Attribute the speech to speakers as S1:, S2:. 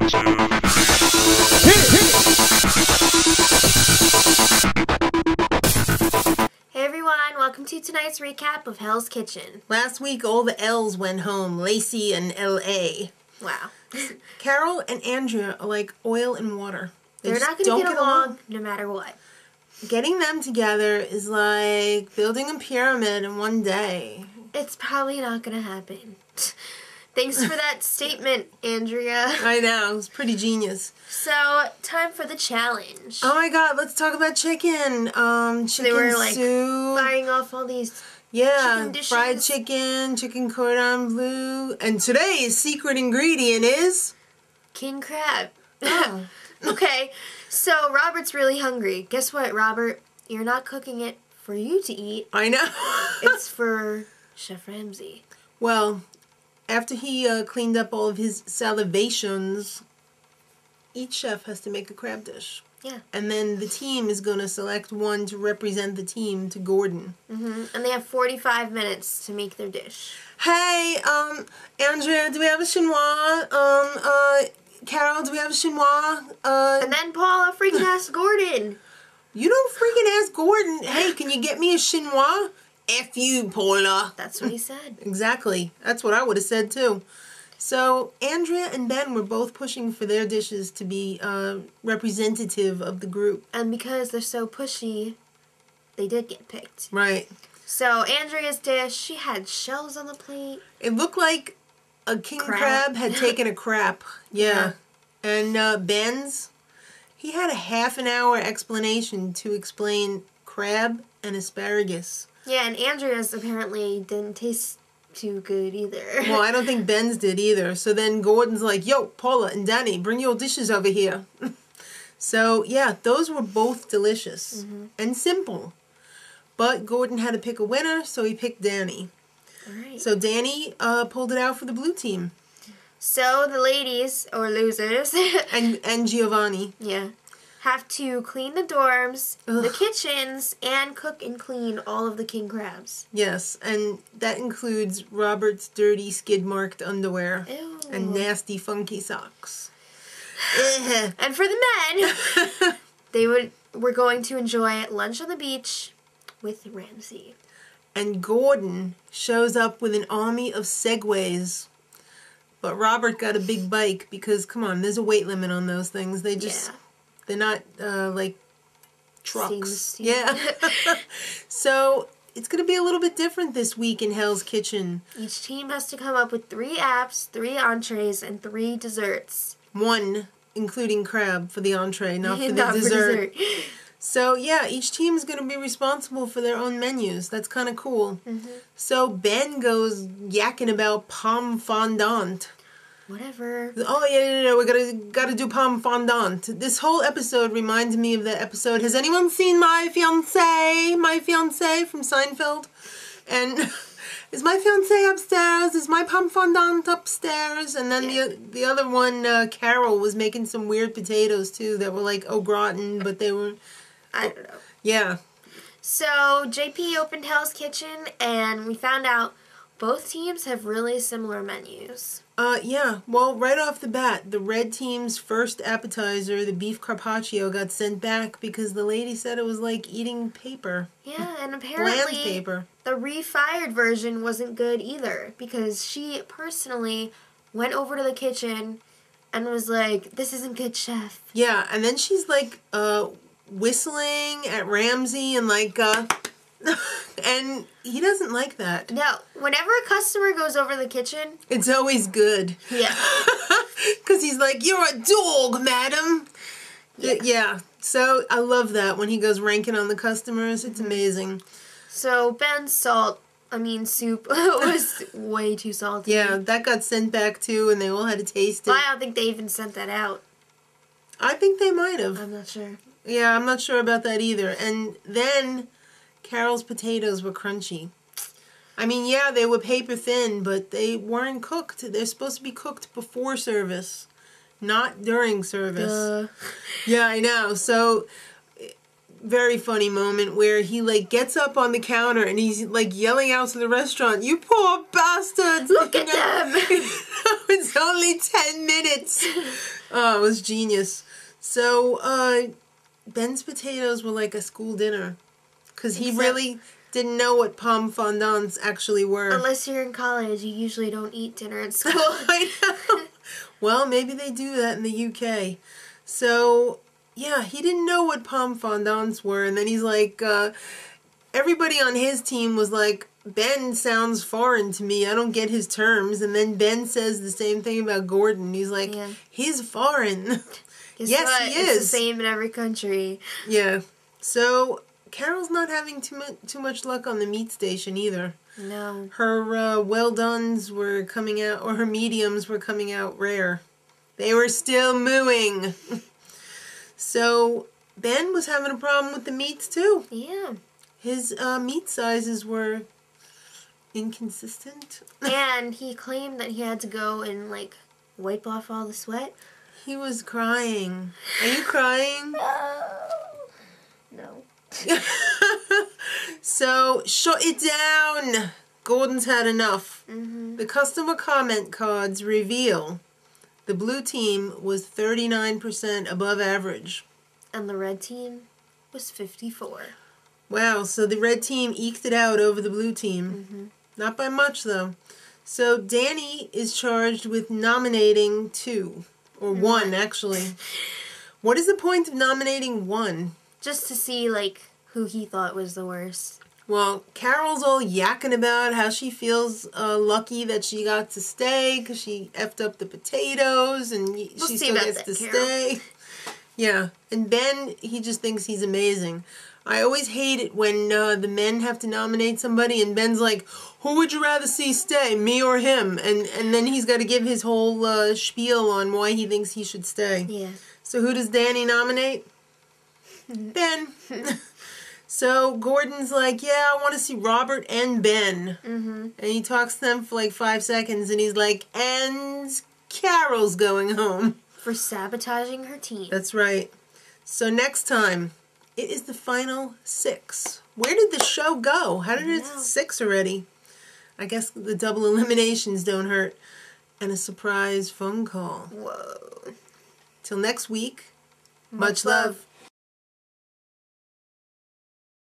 S1: Hey everyone, welcome to tonight's recap of Hell's Kitchen.
S2: Last week all the L's went home, Lacey and L.A.
S1: Wow.
S2: Carol and Andrea are like oil and water.
S1: They're not going to get along no matter what.
S2: Getting them together is like building a pyramid in one day.
S1: It's probably not going to happen. Thanks for that statement, Andrea.
S2: I know, it's pretty genius.
S1: So, time for the challenge.
S2: Oh my god, let's talk about chicken. Chicken
S1: they were like
S2: soup.
S1: firing off all these
S2: chicken
S1: dishes.
S2: Fried chicken, chicken cordon bleu. And today's secret ingredient is...
S1: king crab.
S2: Oh.
S1: Okay, so Robert's really hungry. Guess what, Robert? You're not cooking it for you to eat.
S2: I know.
S1: It's for Chef Ramsay.
S2: Well, after he cleaned up all of his salivations, each chef has to make a crab dish.
S1: Yeah.
S2: And then the team is going to select one to represent the team to Gordon.
S1: And they have 45 minutes to make their dish.
S2: Hey, Andrea, do we have a chinois? Carol, do we have a chinois?
S1: And then Paula freaking asks Gordon.
S2: You don't freaking ask Gordon, hey, can you get me a chinois? F you, Paula.
S1: That's what he said.
S2: Exactly. That's what I would have said, too. So, Andrea and Ben were both pushing for their dishes to be representative of the group.
S1: And because they're so pushy, they did get picked.
S2: Right.
S1: So, Andrea's dish, she had shells on the plate.
S2: It looked like a king crab had taken a crap. Yeah. And Ben's, he had a half-an-hour explanation to explain crab and asparagus.
S1: Yeah, and Andrea's apparently didn't taste too good either.
S2: Well, I don't think Ben's did either. So then Gordon's like, yo, Paula and Danny, bring your dishes over here. So, yeah, those were both delicious and simple. But Gordon had to pick a winner, so he picked Danny.
S1: All right.
S2: So Danny pulled it out for the blue team.
S1: So the ladies, or losers,
S2: and Giovanni.
S1: Yeah. Have to clean the dorms, the kitchens, and cook and clean all of the king crabs.
S2: Yes, and that includes Robert's dirty skid-marked underwear.
S1: Ew.
S2: And nasty funky socks.
S1: And for the men, they were going to enjoy lunch on the beach with Ramsay.
S2: And Gordon shows up with an army of Segways. But Robert got a big bike because, come on, there's a weight limit on those things. They just... Yeah. They're not, like, trucks. Yeah. So, it's going to be a little bit different this week in Hell's Kitchen.
S1: Each team has to come up with 3 apps, 3 entrees, and 3 desserts.
S2: 1, including crab for the entree, not for the dessert. So, yeah, each team is going to be responsible for their own menus. That's kind of cool. So, Ben goes yakking about pomme fondant.
S1: Whatever.
S2: Oh, yeah, we gotta do pomme fondant. This whole episode reminds me of the episode, has anyone seen My Fiancé from Seinfeld? And is my fiancé upstairs? Is my pomme fondant upstairs? And then the other one, Carol, was making some weird potatoes, too, that were like au gratin, but they were...
S1: I don't know.
S2: Yeah.
S1: So, JP opened Hell's Kitchen, and we found out both teams have really similar menus.
S2: Yeah. Well, right off the bat, the red team's first appetizer, the beef carpaccio, got sent back because the lady said it was like eating paper.
S1: Yeah, and apparently
S2: bland paper.
S1: The refired version wasn't good either because she personally went over to the kitchen and was like, "This isn't good, chef."
S2: Yeah, and then she's like whistling at Ramsay and like and he doesn't like that.
S1: No, whenever a customer goes over the kitchen,
S2: it's always good.
S1: Yeah.
S2: Because he's like, "You're a dog, madam." Yeah. So I love that when he goes ranking on the customers. It's amazing.
S1: So Ben's soup was way too salty.
S2: Yeah, that got sent back too, and they all had to taste it.
S1: I don't think they even sent that out.
S2: I think they might have.
S1: I'm not sure.
S2: Yeah, I'm not sure about that either. And then Carol's potatoes were crunchy. I mean, yeah, they were paper thin, but they weren't cooked. They're supposed to be cooked before service, not during service. Yeah, I know. So very funny moment where he, like, gets up on the counter and he's, like, yelling out to the restaurant, "You poor bastards!
S1: Look at them!"
S2: It's only 10 minutes. Oh, it was genius. So, Ben's potatoes were like a school dinner. Because he really didn't know what pomme fondants actually were.
S1: Unless you're in college, you usually don't eat dinner at school.
S2: I know. Well, maybe they do that in the UK. So, yeah, he didn't know what pomme fondants were. And then he's like, everybody on his team was like, "Ben sounds foreign to me. I don't get his terms." And then Ben says the same thing about Gordon. He's like, "He's foreign." Yes,
S1: what?
S2: he is.
S1: It's the same in every country.
S2: Yeah. So, Carol's not having too much luck on the meat station either.
S1: No.
S2: Her well-dones were coming out, or her mediums were coming out rare. They were still mooing. So, Ben was having a problem with the meats too.
S1: Yeah.
S2: His meat sizes were inconsistent.
S1: And he claimed that he had to go and, like, wipe off all the sweat.
S2: He was crying. Are you crying?
S1: No.
S2: So, shut it down. Gordon's had enough.
S1: Mm-hmm.
S2: The customer comment cards reveal the blue team was 39% above average.
S1: And the red team was 54.
S2: Wow, so the red team eked it out over the blue team.
S1: Mm-hmm.
S2: Not by much, though. So Danny is charged with nominating 2. Or 1, actually. What is the point of nominating 1?
S1: Just to see, like, who he thought was the worst.
S2: Well, Carol's all yakking about how she feels lucky that she got to stay because she effed up the potatoes and she still gets to stay. Yeah, and Ben, he just thinks he's amazing. I always hate it when the men have to nominate somebody and Ben's like, "Who would you rather see stay, me or him?" And then he's got to give his whole spiel on why he thinks he should stay.
S1: Yeah.
S2: So who does Danny nominate? Ben. So Gordon's like, "Yeah, I want to see Robert and Ben."
S1: Mm-hmm.
S2: And he talks to them for like 5 seconds and he's like, "And Carol's going home."
S1: For sabotaging her team.
S2: That's right. So next time, it is the final 6. Where did the show go? How did it 6 already? I guess the double eliminations don't hurt. And a surprise phone call.
S1: Whoa.
S2: Till next week, much love.